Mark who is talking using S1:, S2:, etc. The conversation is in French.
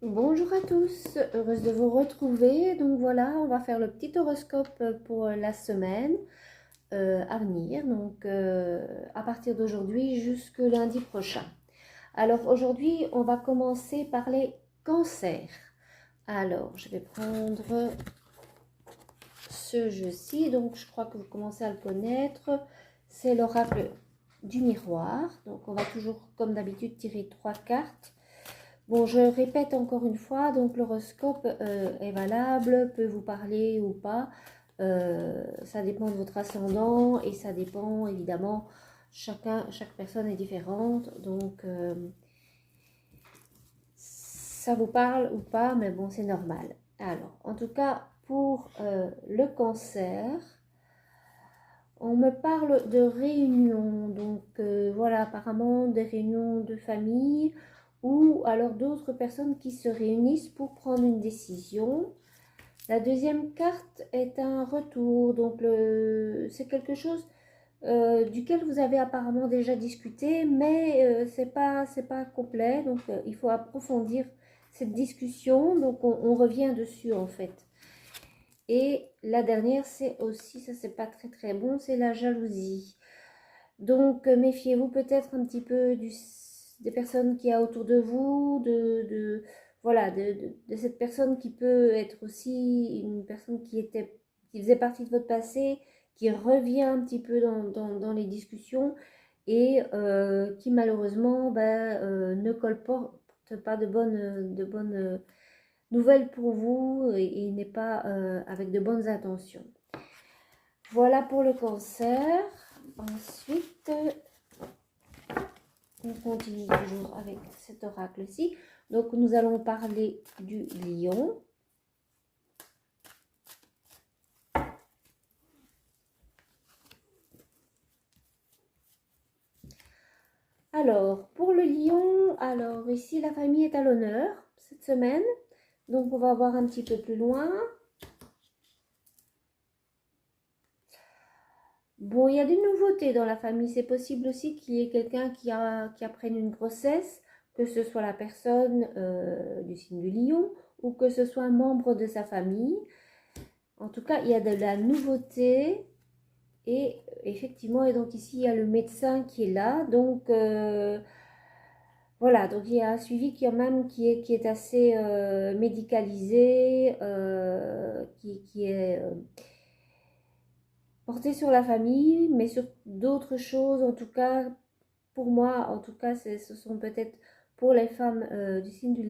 S1: Bonjour à tous, heureuse de vous retrouver. Donc voilà, on va faire le petit horoscope pour la semaine à venir, donc à partir d'aujourd'hui jusque lundi prochain. Alors aujourd'hui, on va commencer par les cancers. Alors, je vais prendre ce jeu-ci, donc je crois que vous commencez à le connaître. C'est l'oracle du miroir. Donc on va toujours, comme d'habitude, tirer 3 cartes. Bon, je répète encore une fois, donc l'horoscope est valable, peut vous parler ou pas. Ça dépend de votre ascendant et ça dépend évidemment, chaque personne est différente. Donc, ça vous parle ou pas, mais bon, c'est normal. Alors, en tout cas, pour le cancer, on me parle de réunions, donc voilà, apparemment des réunions de famille ou alors d'autres personnes qui se réunissent pour prendre une décision. La deuxième carte est un retour, donc c'est quelque chose duquel vous avez apparemment déjà discuté, mais c'est pas complet, donc il faut approfondir cette discussion, donc on revient dessus en fait. Et la dernière, c'est aussi, ça c'est pas très bon, c'est la jalousie. Donc méfiez-vous peut-être un petit peu des personnes qu'il y a autour de vous, voilà, de cette personne qui peut être aussi une personne qui faisait partie de votre passé, qui revient un petit peu dans les discussions et qui malheureusement ne colporte pas de bonnes nouvelles pour vous et n'est pas avec de bonnes intentions. Voilà pour le cancer. Ensuite, on continue toujours avec cet oracle-ci. Donc, nous allons parler du lion. Alors, pour le lion, alors ici, la famille est à l'honneur cette semaine. Donc, on va voir un petit peu plus loin. Bon, il y a des nouveautés dans la famille. C'est possible aussi qu'il y ait quelqu'un qui apprenne une grossesse, que ce soit la personne du signe du lion ou que ce soit un membre de sa famille. En tout cas, il y a de la nouveauté et effectivement, et donc ici, il y a le médecin qui est là. Donc, voilà, donc il y a un suivi qui est assez médicalisé, qui est porté sur la famille, mais sur d'autres choses, en tout cas, pour moi, en tout cas, ce sont peut-être pour les femmes du signe du